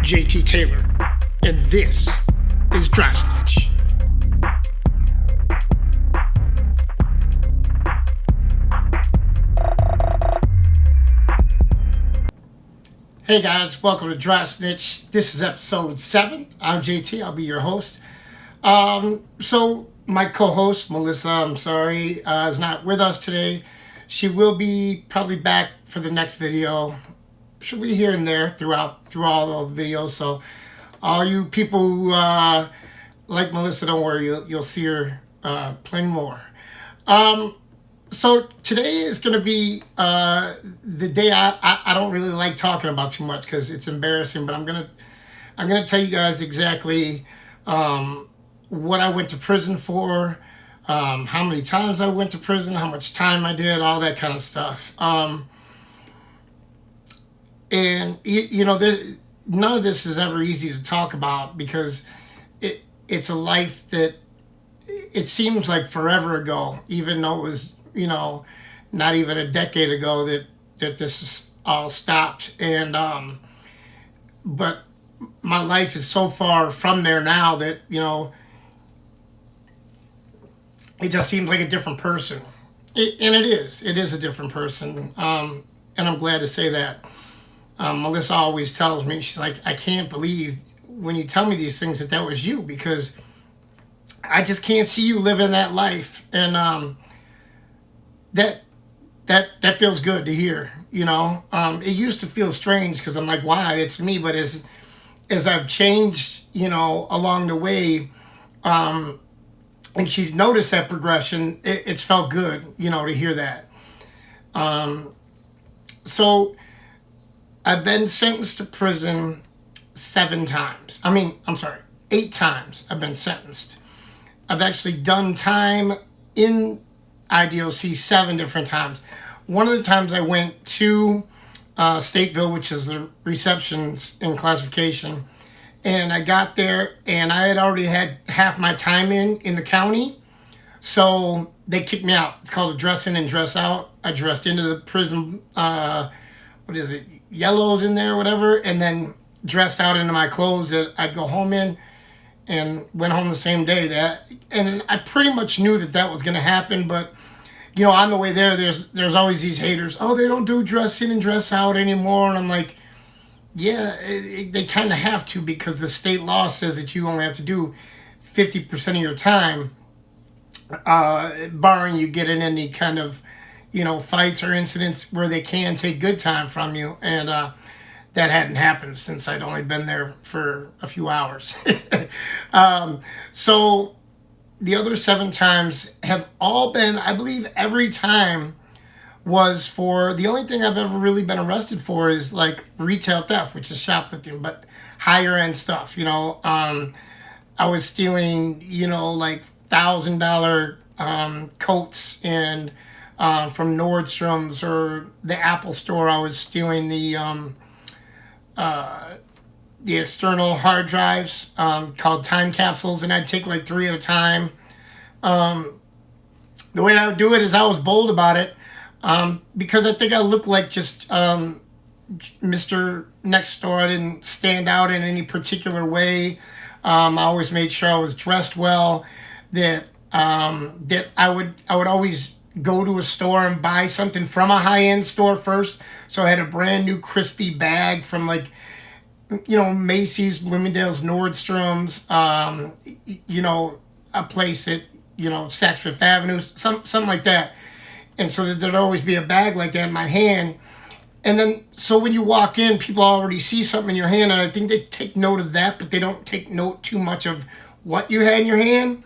JT Taylor, and this is Dry Snitch. Hey guys, welcome to Dry Snitch. This is episode 7. I'm JT, I'll be your host. So my co-host, Melissa, is not with us today. She will be probably back for the next video. She'll be here and there through all the videos. So all you people who like Melissa, don't worry, you'll see her plenty more. So today is going to be the day I don't really like talking about too much because it's embarrassing, but I'm gonna tell you guys exactly what I went to prison for, how many times I went to prison, how much time I did, all that kind of stuff. And none of this is ever easy to talk about because it's a life that it seems like forever ago, even though it was not even a decade ago that this all stopped. And but my life is so far from there now that it just seems like a different person. And it is a different person. And I'm glad to say that. Melissa always tells me, she's like, I can't believe when you tell me these things that was you, because I just can't see you living that life. And that feels good to hear. It used to feel strange because I'm like, wow, it's me. But as I've changed, along the way, and she's noticed that progression, it's felt good, to hear that. So I've been sentenced to prison 8 times I've been sentenced. I've actually done time in IDOC 7 different times. One of the times I went to Stateville, which is the receptions and classification, and I got there and I had already had half my time in the county, so they kicked me out. It's called a dress in and dress out. I dressed into the prison, yellows in there or whatever, and then dressed out into my clothes that I'd go home in, and went home the same day. And I pretty much knew that was going to happen, but on the way there, there's always these haters. Oh, they don't do dress in and dress out anymore. And I'm like, yeah, they kind of have to, because the state law says that you only have to do 50% of your time, barring you get in any kind of, fights or incidents where they can take good time from you. And that hadn't happened since I'd only been there for a few hours. So the other 7 times have all been, I believe every time was for, the only thing I've ever really been arrested for is like retail theft, which is shoplifting, but higher end stuff. I was stealing, like $1,000 coats and from Nordstroms or the Apple store. I was stealing the external hard drives called time capsules, and I'd take like 3 at a time. The way I would do it is I was bold about it, because I think I looked like just Mr. Next Door. I didn't stand out in any particular way. I always made sure I was dressed well, that I would always go to a store and buy something from a high-end store first. So I had a brand new crispy bag from like, Macy's, Bloomingdale's, Nordstroms, a place at, Saks Fifth Avenue, something like that. And so there'd always be a bag like that in my hand. And then, so when you walk in, people already see something in your hand, and I think they take note of that, but they don't take note too much of what you had in your hand.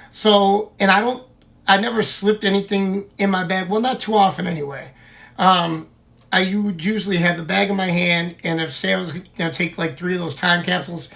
So, and I never slipped anything in my bag. Well, not too often anyway. I would usually have the bag in my hand, and if, say, I was going to take like 3 of those time capsules,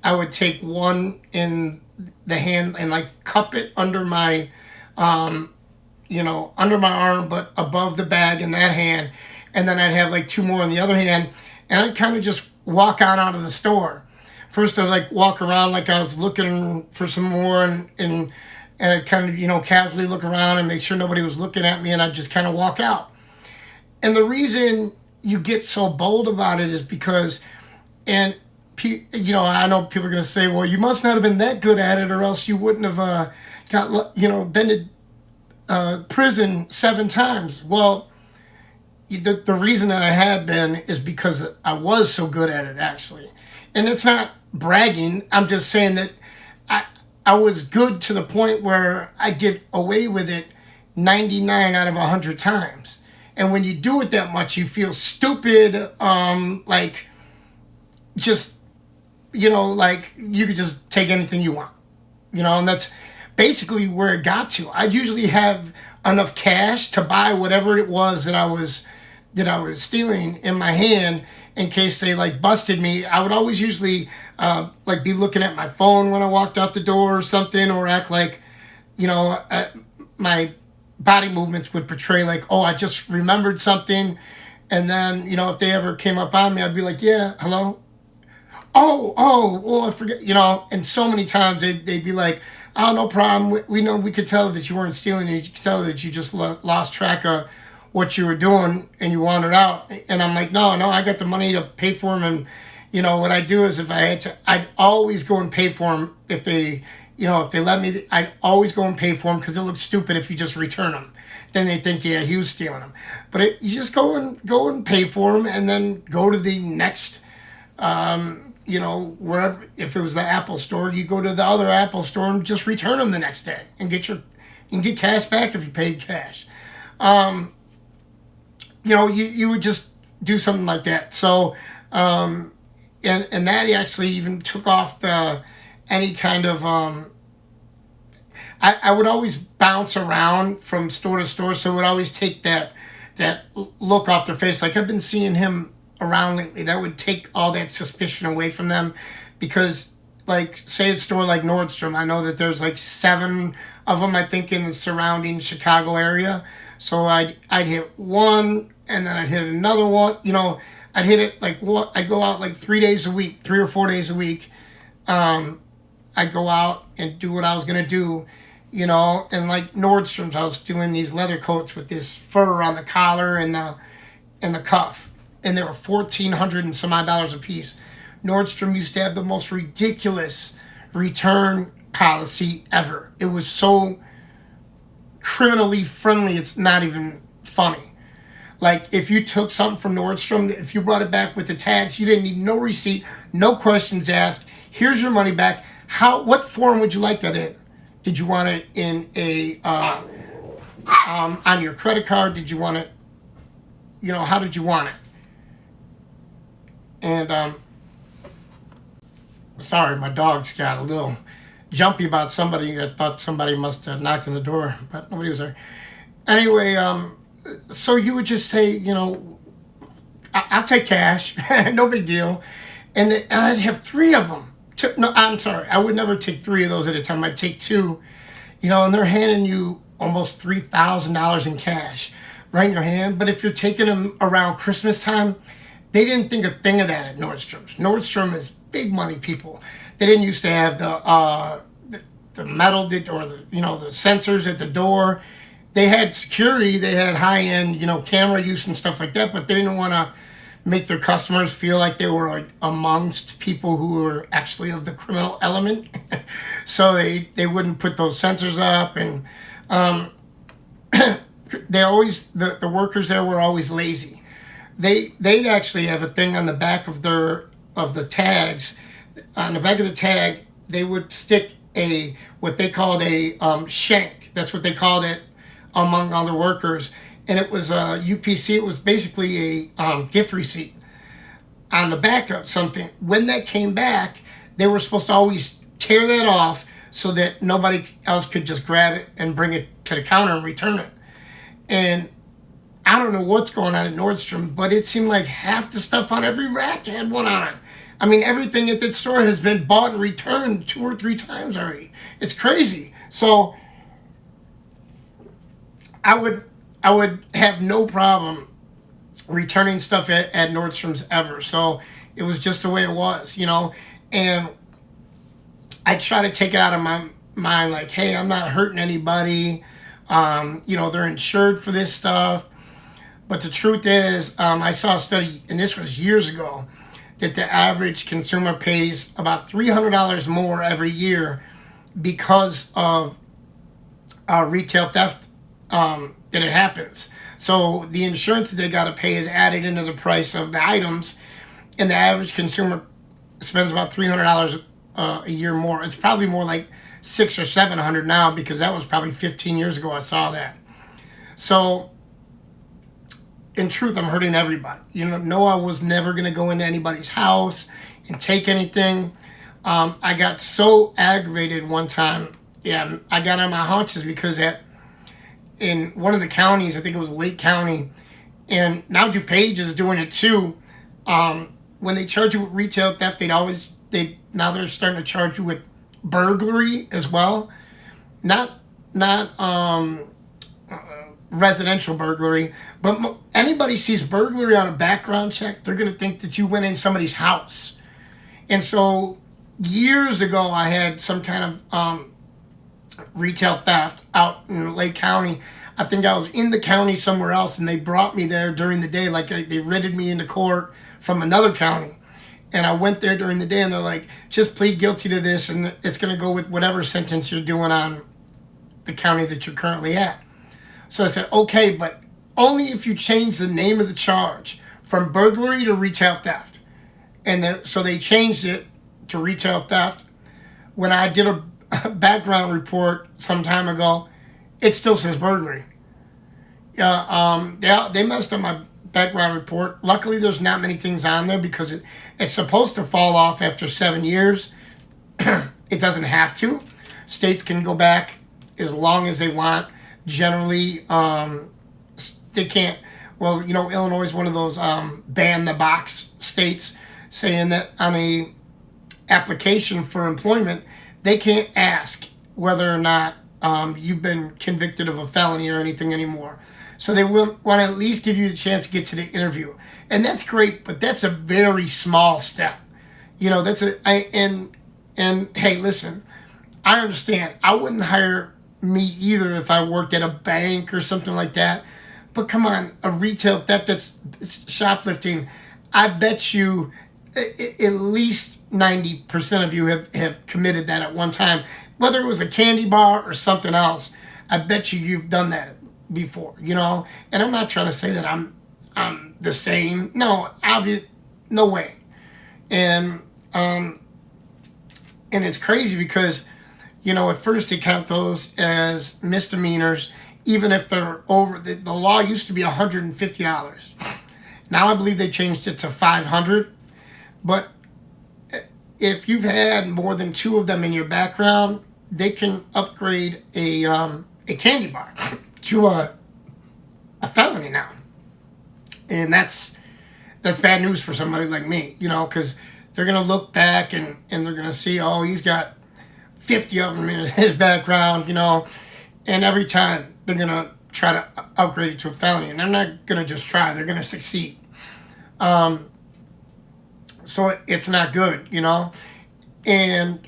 I would take one in the hand and like cup it under my, under my arm, but above the bag in that hand. And then I'd have like 2 more in the other hand, and I'd kind of just walk on out of the store. First, I'd like walk around like I was looking for some more, and I'd kind of, casually look around and make sure nobody was looking at me, and I'd just kind of walk out. And the reason you get so bold about it is because, and I know people are going to say, well, you must not have been that good at it, or else you wouldn't have been to prison 7 times. Well, the reason that I had been is because I was so good at it, actually. And it's not bragging. I'm just saying that I was good to the point where I get away with it 99 out of 100 times. And when you do it that much, you feel stupid, like just, like you could just take anything you want, and that's basically where it got to. I'd usually have enough cash to buy whatever it was that I was stealing in my hand in case they like busted me. I would always usually like be looking at my phone when I walked out the door or something, or act like, my body movements would portray like, oh, I just remembered something. And then, if they ever came up on me, I'd be like, yeah, hello? Oh, I forget, and so many times they'd be like, oh, no problem. We know, we could tell that you weren't stealing. You could tell that you just lost track of what you were doing and you wandered out. And I'm like, no, I got the money to pay for them. And, what I do is if I had to, I'd always go and pay for them. If they let me, I'd always go and pay for them, because it looks stupid if you just return them. Then they think, yeah, he was stealing them. But you just go and pay for them, and then go to the next, wherever. If it was the Apple store, you go to the other Apple store and just return them the next day and get cash back if you paid cash. You would just do something like that. So, and that actually even took off any kind of, I would always bounce around from store to store, so it would always take that look off their face. Like, I've been seeing him around lately. That would take all that suspicion away from them, because, like, say a store like Nordstrom, I know that there's like 7 of them, I think, in the surrounding Chicago area. So I'd hit one, and then I'd hit another one. I'd hit it like what? I'd go out like 3 days a week, 3 or 4 days a week. I'd go out and do what I was gonna do, and like Nordstroms, I was doing these leather coats with this fur on the collar and the cuff, and they were $1,400 and some odd dollars a piece. Nordstrom used to have the most ridiculous return policy ever. It was so criminally friendly, it's not even funny. Like, if you took something from Nordstrom, if you brought it back with the tags, you didn't need no receipt, no questions asked. Here's your money back. What form would you like that in? Did you want it in a on your credit card? Did you want it, how did you want it? And sorry, my dog's got a little jumpy about somebody. I thought somebody must have knocked on the door, but nobody was there. Anyway, so you would just say, I'll take cash, no big deal. And I'd have 3 of them. No, I'm sorry, I would never take 3 of those at a time. I'd take 2, and they're handing you almost $3,000 in cash right in your hand. But if you're taking them around Christmas time, they didn't think a thing of that at Nordstrom's. Nordstrom is big money people. They didn't used to have the metal or the sensors at the door. They had security. They had high-end camera use and stuff like that. But they didn't want to make their customers feel like they were like amongst people who were actually of the criminal element. So they wouldn't put those sensors up, and the workers there were always lazy. They'd actually have a thing on the back of the tags. On the back of the tag, they would stick what they called a shank. That's what they called it among other workers. And it was a UPC. It was basically a gift receipt on the back of something. When that came back, they were supposed to always tear that off so that nobody else could just grab it and bring it to the counter and return it. And I don't know what's going on at Nordstrom, but it seemed like half the stuff on every rack had one on it. I mean, everything at that store has been bought and returned 2 or 3 times already. It's crazy. So I would have no problem returning stuff at Nordstrom's ever. So it was just the way it was, and I try to take it out of my mind, like, hey, I'm not hurting anybody. They're insured for this stuff. But the truth is, I saw a study, and this was years ago, that the average consumer pays about $300 more every year because of retail theft that it happens. So the insurance that they got to pay is added into the price of the items, and the average consumer spends about $300 a year more. It's probably more like $600 or $700 now, because that was probably 15 years ago I saw that. So in truth, I'm hurting everybody. No, I was never going to go into anybody's house and take anything. I got so aggravated one time. Yeah, I got on my haunches because in one of the counties, I think it was Lake County, and now DuPage is doing it too. When they charge you with retail theft, now they're starting to charge you with burglary as well. Not residential burglary, but anybody sees burglary on a background check, they're going to think that you went in somebody's house. And so years ago, I had some kind of retail theft out in Lake County. I think I was in the county somewhere else, and they brought me there during the day. Like, they writted me into court from another county, and I went there during the day, and they're like, just plead guilty to this, and it's going to go with whatever sentence you're doing on the county that you're currently at. So I said, okay, but only if you change the name of the charge from burglary to retail theft. And so they changed it to retail theft. When I did a background report some time ago, it still says burglary. They messed up my background report. Luckily, there's not many things on there because it's supposed to fall off after 7 years. It doesn't have to. States can go back as long as they want. Generally, they can't. Well, Illinois is one of those ban the box states, saying that on a application for employment, they can't ask whether or not you've been convicted of a felony or anything anymore. So they will want to at least give you the chance to get to the interview, and that's great. But that's a very small step. And hey, listen, I understand. I wouldn't hire me either if I worked at a bank or something like that. But come on, a retail theft, that's shoplifting. I bet you at least 90% of you have committed that at one time. Whether it was a candy bar or something else, I bet you've done that before, And I'm not trying to say that I'm the same. No, obvious, no way. And it's crazy because at first they count those as misdemeanors, even if they're over. The law used to be $150. Now I believe they changed it to $500. But if you've had more than 2 of them in your background, they can upgrade a candy bar to a felony now. And that's bad news for somebody like me, because they're going to look back and they're going to see, oh, he's got 50 of them in his background, and every time they're going to try to upgrade it to a felony, and they're not going to just try, they're going to succeed. So it's not good, and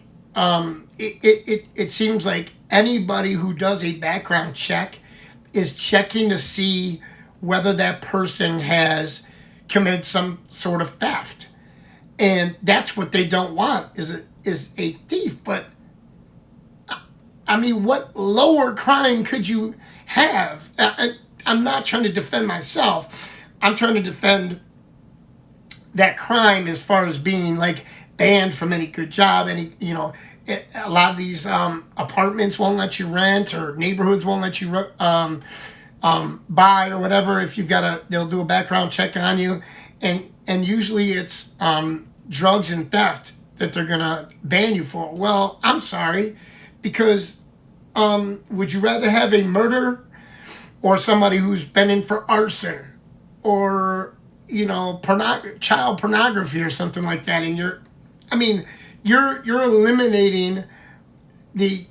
it seems like anybody who does a background check is checking to see whether that person has committed some sort of theft, and that's what they don't want is a thief. But I mean, what lower crime could you have? I'm not trying to defend myself. I'm trying to defend that crime as far as being like banned from any good job. A lot of these apartments won't let you rent, or neighborhoods won't let you buy or whatever. If you've they'll do a background check on you, and usually it's drugs and theft that they're gonna ban you for. Well, I'm sorry. Because would you rather have a murder or somebody who's been in for arson or, child pornography or something like that? And you're eliminating they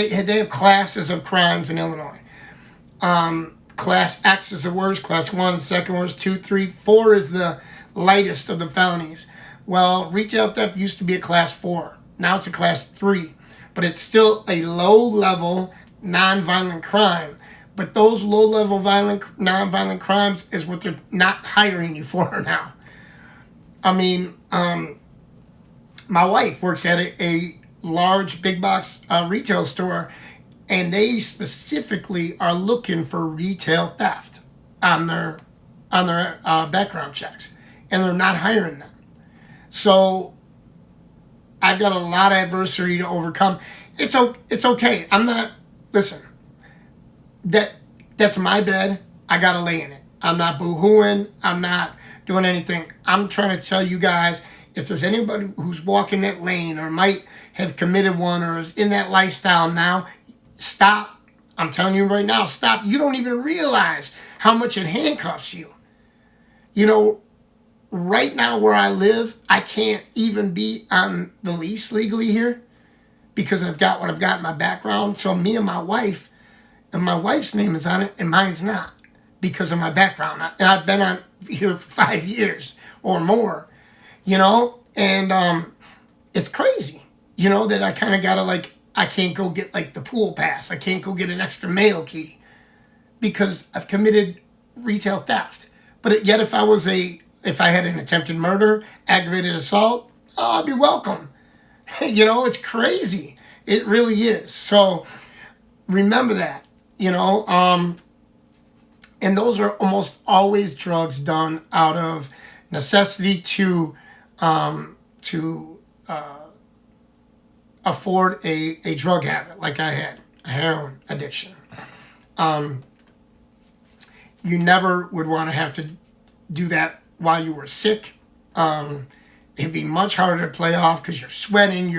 have classes of crimes in Illinois. Class X is the worst, class 1 is the second worst, 2, 3, 4 is the lightest of the felonies. Well, retail theft used to be a class 4. Now it's a class 3, but it's still a low-level, non-violent crime. But those low-level, non-violent crimes is what they're not hiring you for now. I mean, my wife works at a large big box retail store, and they specifically are looking for retail theft on their background checks, and they're not hiring them. So I've got a lot of adversity to overcome. It's okay. I'm not. Listen, that's my bed. I gotta lay in it. I'm not boo-hooing. I'm not doing anything. I'm trying to tell you guys, if there's anybody who's walking that lane or might have committed one or is in that lifestyle now, stop. I'm telling you right now, stop. You don't even realize how much it handcuffs you. You know, right now where I live, I can't even be on the lease legally here because I've got what I've got in my background. So me and my wife's name is on it and mine's not because of my background. And I've been on here for 5 years or more, you know, and it's crazy, you know, that I kind of got to like, I can't go get like the pool pass. I can't go get an extra mail key because I've committed retail theft. But yet if I had an attempted murder, aggravated assault, oh, I'd be welcome. You know, it's crazy. It really is. So remember that, you know, and those are almost always drugs done out of necessity to afford a drug habit like I had, a heroin addiction. You never would want to have to do that while you were sick. It'd be much harder to play off because you're sweating.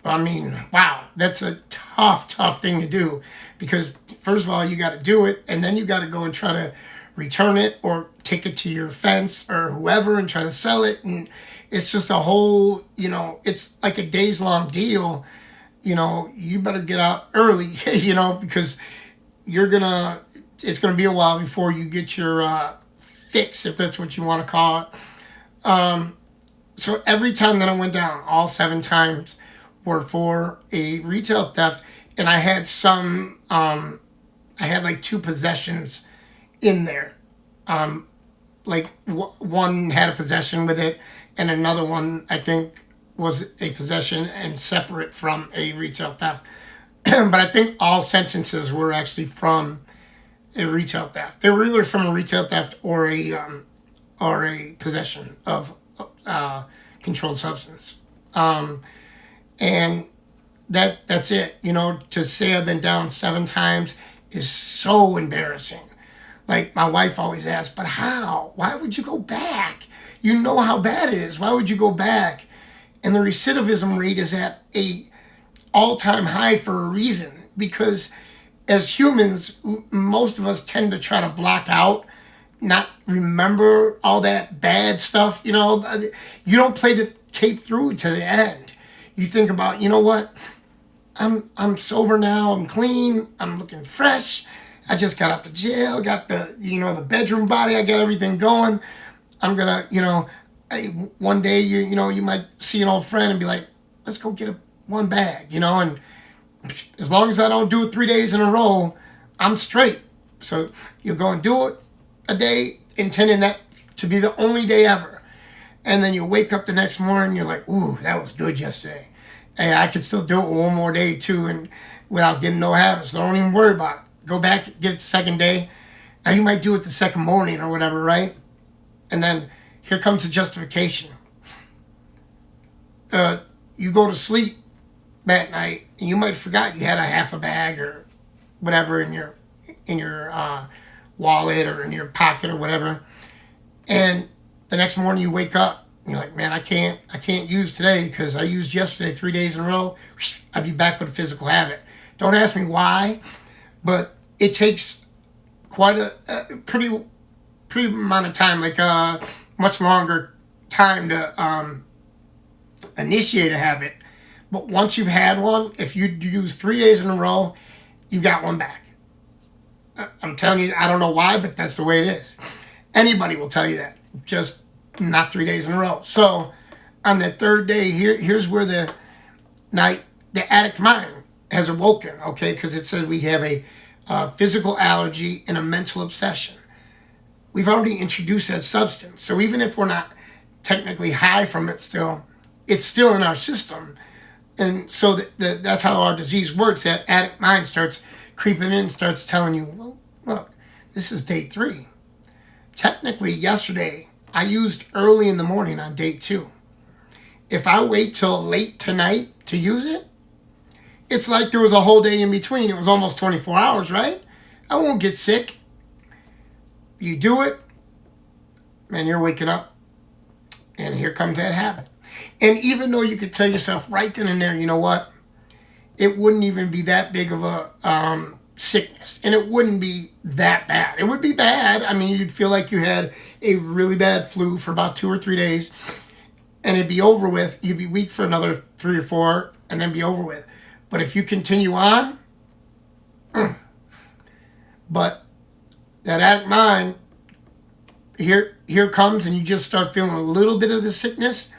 I mean, wow, that's a tough thing to do because first of all, you got to do it and then you got to go and try to return it or take it to your fence or whoever and try to sell it. And it's just a whole, you know, it's like a days-long deal. You know, you better get out early, you know, because it's going to be a while before you get your fix, if that's what you want to call it. So every time that I went down, all 7 times were for a retail theft. And I had I had like 2 possessions in there. One had a possession with it, and another one, I think, was a possession and separate from a retail theft. But I think all sentences were actually from a retail theft. They were either from a retail theft or a possession of controlled substance. And that's it. You know, to say I've been down 7 times is so embarrassing. Like my wife always asks, but how? Why would you go back? You know how bad it is. Why would you go back? And the recidivism rate is at a all-time high for a reason, because as humans, most of us tend to try to block out, not remember all that bad stuff. You know, you don't play the tape through to the end. You think about, you know what? I'm sober now. I'm clean. I'm looking fresh. I just got out of jail. Got the bedroom body. I got everything going. I'm gonna, one day you might see an old friend and be like, let's go get one bag, and as long as I don't do it 3 days in a row, I'm straight. So you go and do it a day, intending that to be the only day ever. And then you wake up the next morning, you're like, ooh, that was good yesterday. Hey, I could still do it one more day too, and without getting no habits. So don't even worry about it. Go back, give it the second day. Now you might do it the second morning or whatever, right? And then here comes the justification. You go to sleep that night, and you might have forgot you had a half a bag or whatever in your wallet or in your pocket or whatever. And the next morning you wake up, and you're like, man, I can't use today because I used yesterday 3 days in a row. I'd be back with a physical habit. Don't ask me why, but it takes quite a pretty amount of time, like much longer time to initiate a habit. But once you've had one, if you use 3 days in a row, you've got one back. I'm telling you, I don't know why, but that's the way it is. Anybody will tell you that. Just not 3 days in a row. So on the third day, here's where the addict mind has awoken, okay? Because it said we have a physical allergy and a mental obsession. we've already introduced that substance. So even if we're not technically high from it still, it's still in our system. And so that's how our disease works. That addict mind starts creeping in, starts telling you, well, look, this is day 3. Technically, yesterday, I used early in the morning on day 2. If I wait till late tonight to use it, it's like there was a whole day in between. It was almost 24 hours, right? I won't get sick. You do it, and you're waking up, and here comes that habit. And even though you could tell yourself right then and there, you know what? It wouldn't even be that big of a sickness, and it wouldn't be that bad. It would be bad. I mean, you'd feel like you had a really bad flu for about 2 or 3 days, and it'd be over with. You'd be weak for another 3 or 4, and then be over with. But if you continue on, but that addict mind, here comes, and you just start feeling a little bit of the sickness,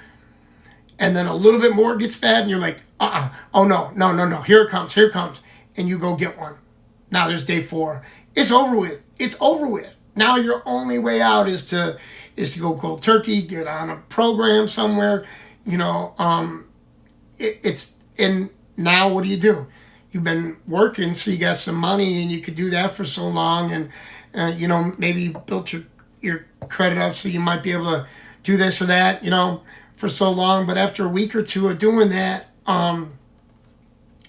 and then a little bit more gets bad, and you're like, oh no, here it comes, and you go get one. Now there's day 4. It's over with. Now your only way out is to go cold turkey, get on a program somewhere, and now what do? You've been working, so you got some money, and you could do that for so long, and maybe built your credit up so you might be able to do this or that, for so long. But after a week or 2 of doing that,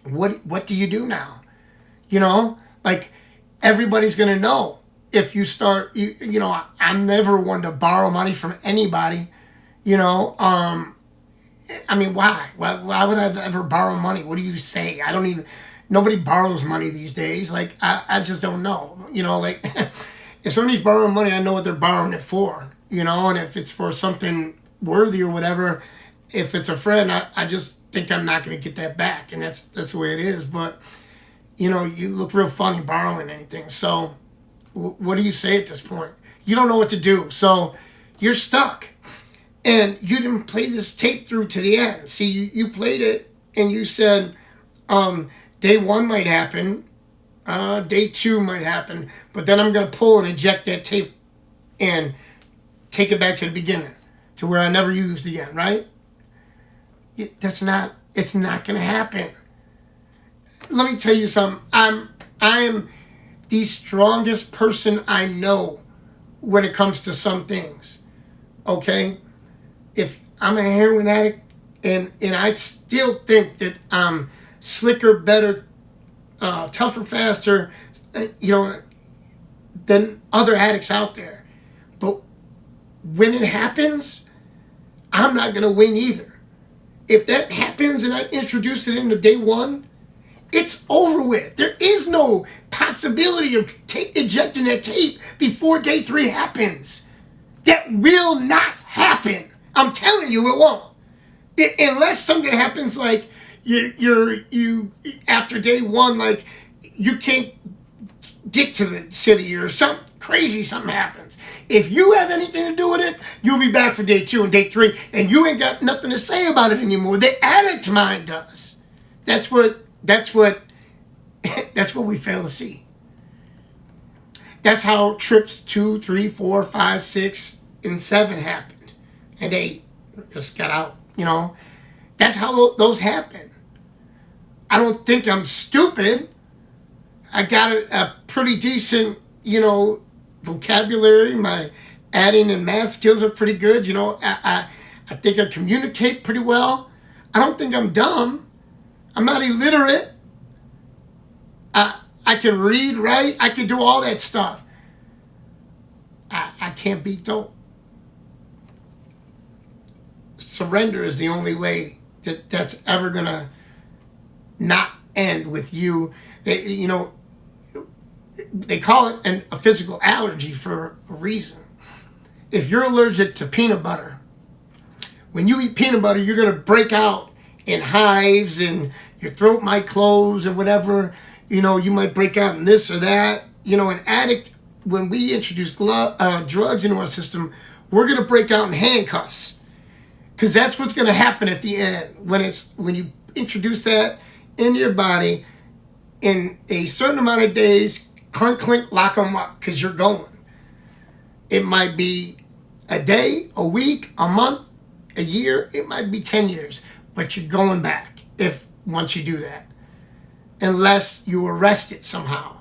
what do you do now? Like, everybody's gonna know if you start. I'm never one to borrow money from anybody. I mean, why? Why would I ever borrow money? What do you say? Nobody borrows money these days. Like, I just don't know. Like, if somebody's borrowing money, I know what they're borrowing it for. And if it's for something worthy or whatever, if it's a friend, I just think I'm not going to get that back. And that's the way it is. But, you look real funny borrowing anything. So what do you say at this point? You don't know what to do. So you're stuck. And you didn't play this tape through to the end. See, you played it, and you said day 1 might happen, day 2 might happen, but then I'm going to pull and eject that tape and take it back to the beginning, to where I never used again, right? It's not going to happen. Let me tell you something. I am the strongest person I know when it comes to some things, okay? If I'm a heroin addict, and I still think that I'm slicker, better, tougher, faster, than other addicts out there. But when it happens, I'm not going to win either. If that happens and I introduce it into day 1, it's over with. There is no possibility of ejecting that tape before day 3 happens. That will not happen. I'm telling you, it won't. Unless something happens, like you after day 1, like you can't get to the city, or something happens. If you have anything to do with it, you'll be back for day 2 and day 3, and you ain't got nothing to say about it anymore. The addict mind does. That's what we fail to see. That's how trips 2, 3, 4, 5, 6, and 7 happen. And 8 just got out, That's how those happen. I don't think I'm stupid. I got a pretty decent, vocabulary. My adding and math skills are pretty good. I think I communicate pretty well. I don't think I'm dumb. I'm not illiterate. I can read, write. I can do all that stuff. I can't beat dope. Surrender is the only way that's ever gonna not end with you. They call it a physical allergy for a reason. If you're allergic to peanut butter, when you eat peanut butter, you're gonna break out in hives, and your throat might close or whatever. You might break out in this or that. An addict, when we introduce drugs into our system, we're gonna break out in handcuffs. Because that's what's going to happen at the end. When you introduce that into your body, in a certain amount of days, clink, clink, lock them up, because you're going. It might be a day, a week, a month, a year. It might be 10 years. But you're going back if once you do that. Unless you arrest it somehow.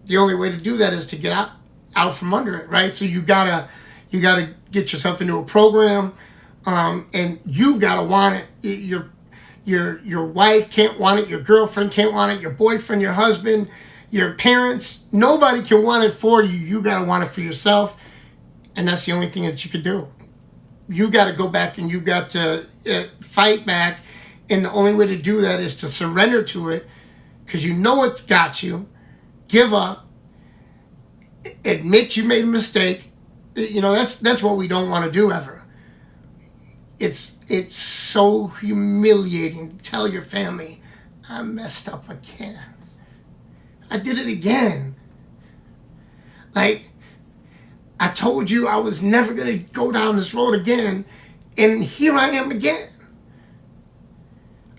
The only way to do that is to get out from under it, right? So you gotta get yourself into a program, and you gotta want it. Your wife can't want it. Your girlfriend can't want it. Your boyfriend, your husband, your parents. Nobody can want it for you. You gotta want it for yourself, and that's the only thing that you can do. You gotta go back and you got to fight back, and the only way to do that is to surrender to it, because you know it's got you. Give up, admit you made a mistake. You know, that's what we don't want to do ever. It's so humiliating to tell your family, I messed up again. I did it again. Like, I told you I was never going to go down this road again, and here I am again.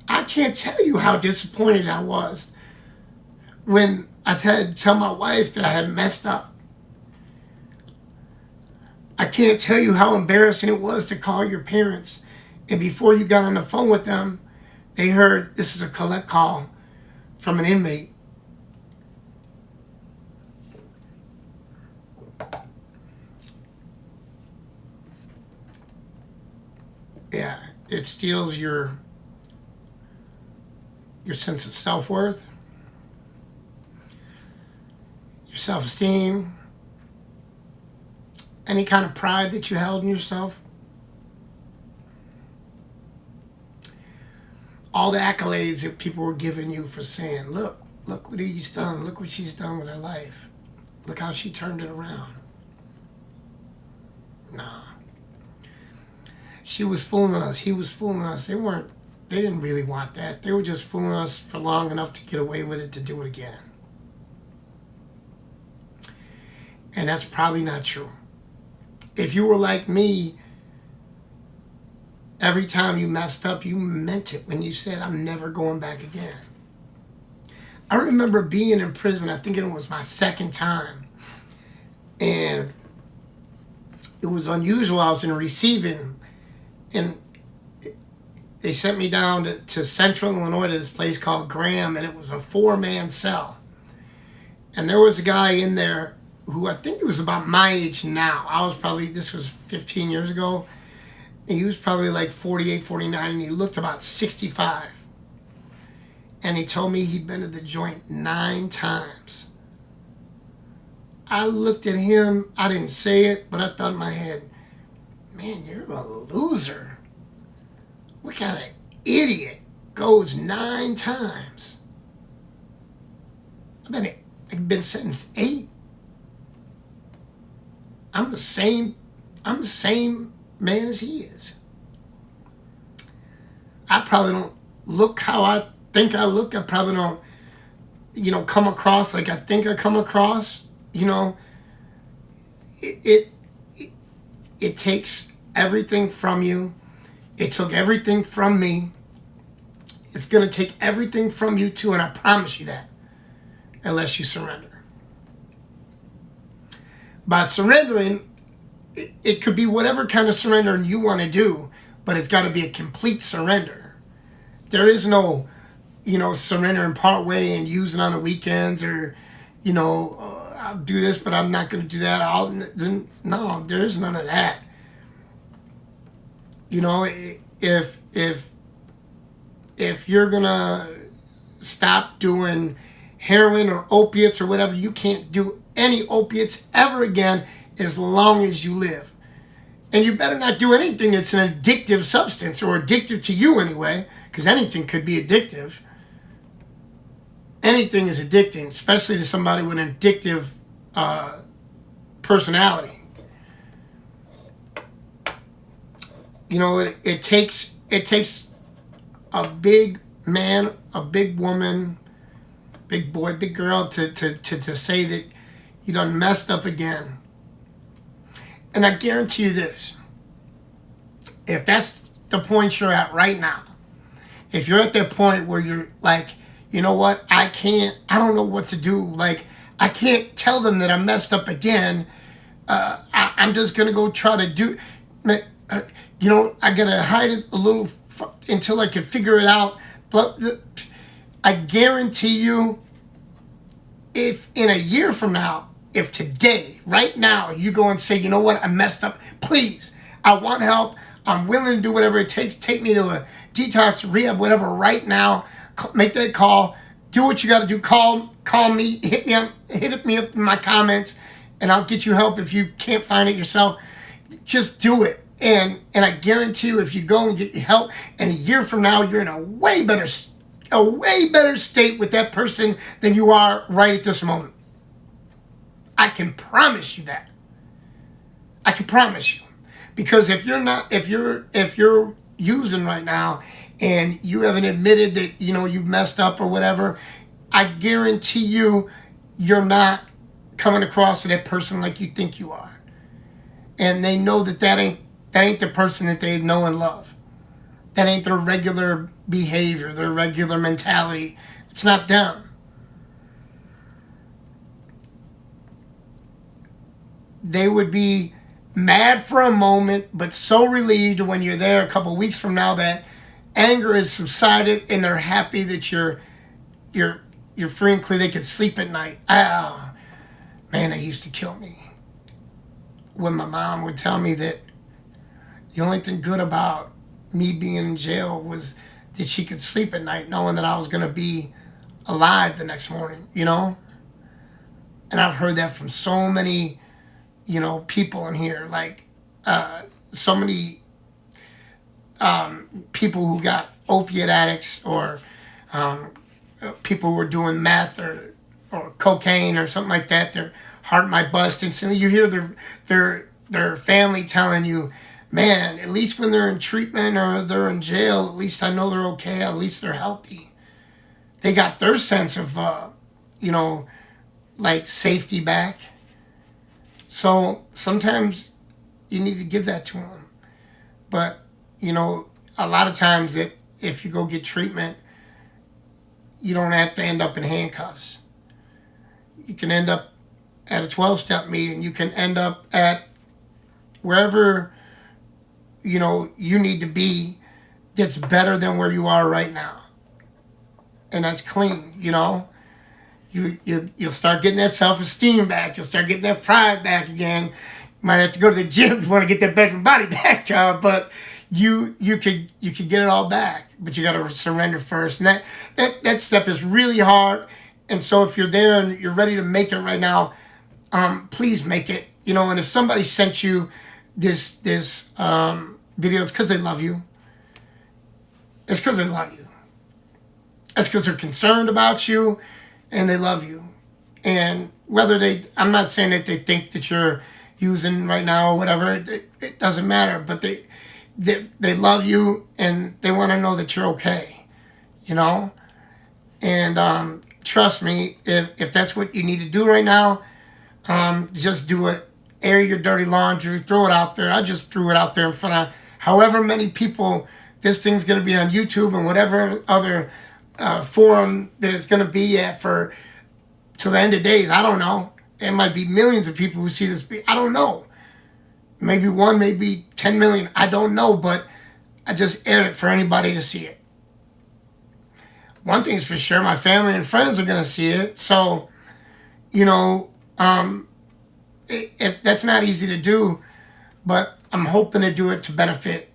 I can't tell you how disappointed I was when I had to tell my wife that I had messed up. I can't tell you how embarrassing it was to call your parents, and before you got on the phone with them, they heard this is a collect call from an inmate. Yeah, it steals your sense of self-worth, your self-esteem, any kind of pride that you held in yourself. All the accolades that people were giving you for saying, look what he's done, look what she's done with her life. Look how she turned it around. Nah. She was fooling us, he was fooling us. They didn't really want that. They were just fooling us for long enough to get away with it, to do it again. And that's probably not true. If you were like me, every time you messed up, you meant it when you said, I'm never going back again. I remember being in prison, I think it was my second time. And it was unusual. I was in receiving, and they sent me down to Central Illinois to this place called Graham, and it was a 4-man cell. And there was a guy in there who I think he was about my age now. This was 15 years ago. And he was probably like 48, 49, and he looked about 65. And he told me he'd been to the joint 9 times. I looked at him, I didn't say it, but I thought in my head, man, you're a loser. What kind of idiot goes 9 times? I've been sentenced 8. I'm the same man as he is. I probably don't look how I think I look. I probably don't, come across like I think I come across. It takes everything from you. It took everything from me. It's going to take everything from you too, and I promise you that, unless you surrender. By surrendering, it could be whatever kind of surrendering you want to do, but it's got to be a complete surrender. There is no, surrendering part way and using on the weekends, or, I'll do this, but I'm not going to do that. No, there is none of that. If you're going to stop doing heroin or opiates or whatever, you can't do any opiates ever again as long as you live. And you better not do anything that's an addictive substance, or addictive to you anyway, because anything could be addictive. Anything is addicting, especially to somebody with an addictive personality. It takes a big man, a big woman, big boy, big girl to say that you done messed up again. And I guarantee you this, if that's the point you're at right now, if you're at that point where you're like, you know what, I don't know what to do. Like, I can't tell them that I messed up again. I'm just going to go try to do, I got to hide it a little until I can figure it out. But I guarantee you, if in a year from now, if today, right now, you go and say, you know what, I messed up, please, I want help, I'm willing to do whatever it takes, take me to a detox, rehab, whatever, right now, make that call, do what you got to do, call me, hit me up in my comments, and I'll get you help if you can't find it yourself. Just do it. And I guarantee you, if you go and get help, and a year from now, you're in a way better state with that person than you are right at this moment. I can promise you that. I can promise you. Because if you're using right now and you haven't admitted that, you've messed up or whatever, I guarantee you, you're not coming across to that person like you think you are. And they know that ain't the person that they know and love. That ain't their regular behavior, their regular mentality. It's not them. They would be mad for a moment, but so relieved when you're there a couple weeks from now that anger has subsided and they're happy that you're free and clear. They could sleep at night. Oh, man, that used to kill me. When my mom would tell me that the only thing good about me being in jail was that she could sleep at night knowing that I was going to be alive the next morning, And I've heard that from so many, people in here, like so many people who got opiate addicts or people who are doing meth or cocaine or something like that. Their heart might bust instantly. You hear their family telling you, man, at least when they're in treatment or they're in jail, at least I know they're okay. At least they're healthy. They got their sense of, like safety back. So sometimes you need to give that to them. But, a lot of times that if you go get treatment, you don't have to end up in handcuffs. You can end up at a 12-step meeting. You can end up at wherever, you need to be that's better than where you are right now. And that's clean, You'll start getting that self-esteem back. You'll start getting that pride back again. You might have to go to the gym if you want to get that bedroom body back, but you could get it all back. But you got to surrender first. And that step is really hard. And so if you're there and you're ready to make it right now, please make it. And if somebody sent you this video, it's because they love you. It's because they love you. It's because they're concerned about you and they love you. And I'm not saying that they think that you're using right now or whatever, it doesn't matter, but they love you and they want to know that you're okay, And trust me, if that's what you need to do right now, just do it. Air your dirty laundry, throw it out there. I just threw it out there in front of however many people. This thing's going to be on YouTube and whatever other forum that it's going to be at till the end of days. I don't know. There might be millions of people who see this. I don't know. Maybe 1, maybe 10 million. I don't know, but I just aired it for anybody to see it. One thing's for sure, my family and friends are going to see it. So, that's not easy to do, but I'm hoping to do it to benefit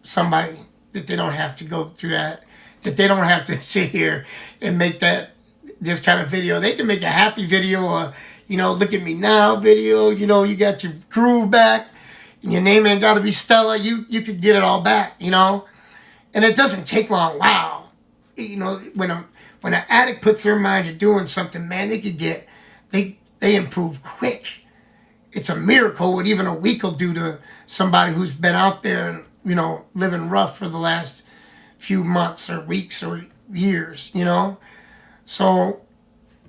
somebody, that they don't have to go through that they don't have to sit here and make this kind of video. They can make a happy video, or, look at me now video, you got your groove back, and your name ain't got to be Stella. You could get it all back, and it doesn't take long. Wow. When an addict puts their mind to doing something, man, they improve quick. It's a miracle what even a week will do to somebody who's been out there and, living rough for the last few months or weeks or years, So,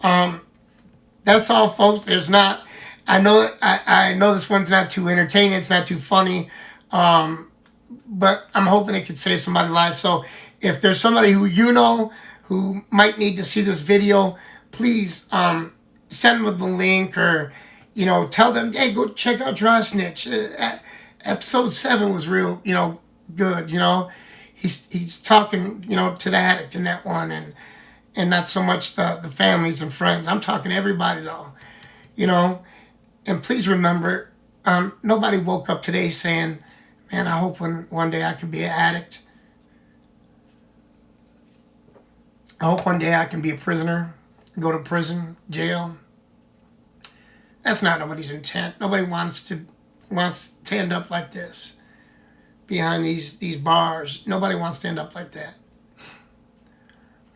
that's all, folks. I know this one's not too entertaining. It's not too funny. But I'm hoping it could save somebody's life. So if there's somebody who who might need to see this video, please, send them the link, or, you know, tell them, hey, go check out Dry Snitch. Episode 7 was real, you know, good, you know. He's talking, you know, to the addict in that one, and not so much the families and friends. I'm talking to everybody, though, you know. And please remember, nobody woke up today saying, man, I hope one day I can be an addict. I hope one day I can be a prisoner, go to prison, jail. That's not nobody's intent. Nobody wants to end up like this, behind these bars. Nobody wants to end up like that.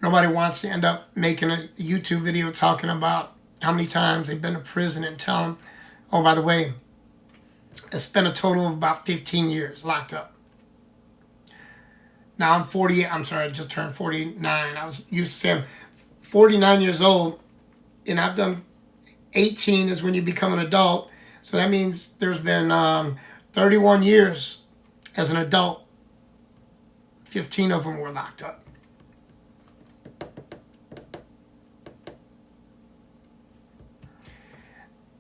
Nobody wants to end up making a YouTube video talking about how many times they've been to prison and tell them, oh, by the way, I spent a total of about 15 years locked up. Now I'm 48. I'm sorry, I just turned 49. I was used to say I'm 49 years old, and I've done 18 is when you become an adult. So that means there's been 31 years as an adult. 15 of them were locked up.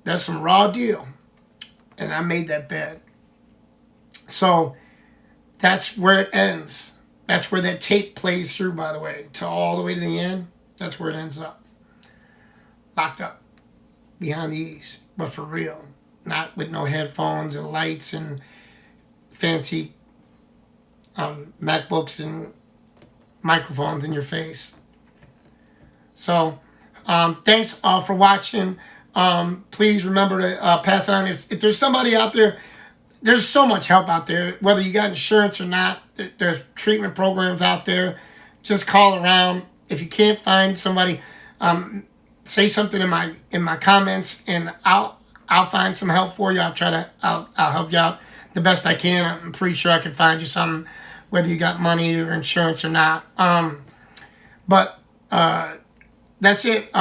That's some raw deal. And I made that bet. So that's where it ends. That's where that tape plays through, by the way, to all the way to the end. That's where it ends up. Locked up. Behind the ease. But for real. Not with no headphones and lights and fancy MacBooks and microphones in your face. So, thanks all for watching. Please remember to pass it on. If there's somebody out there, there's so much help out there, whether you got insurance or not. There's treatment programs out there. Just call around. If you can't find somebody, say something in my comments, and I'll find some help for you. I'll help you out the best I can. I'm pretty sure I can find you something, whether you got money or insurance or not. But that's it.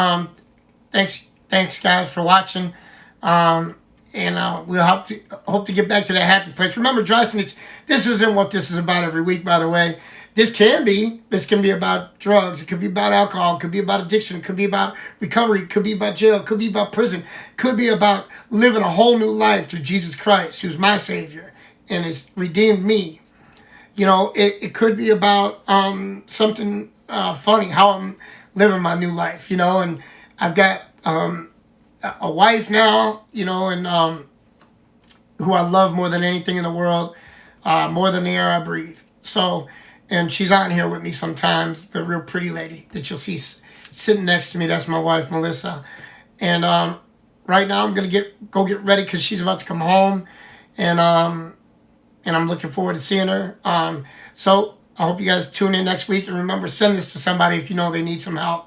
Thanks guys for watching. And we'll hope to get back to that happy place. Remember, Dry Snitch, this isn't what this is about every week, by the way. This can be about drugs. It could be about alcohol. It could be about addiction. It could be about recovery. It could be about jail. It could be about prison. It could be about living a whole new life through Jesus Christ, who's my Savior and has redeemed me. You know, it could be about something funny, how I'm living my new life, you know. And I've got a wife now, you know, and who I love more than anything in the world, more than the air I breathe. So, and she's on here with me sometimes, the real pretty lady that you'll see sitting next to me. That's my wife, Melissa. And right now I'm going to go get ready because she's about to come home. And I'm looking forward to seeing her. So I hope you guys tune in next week. And remember, send this to somebody if you know they need some help.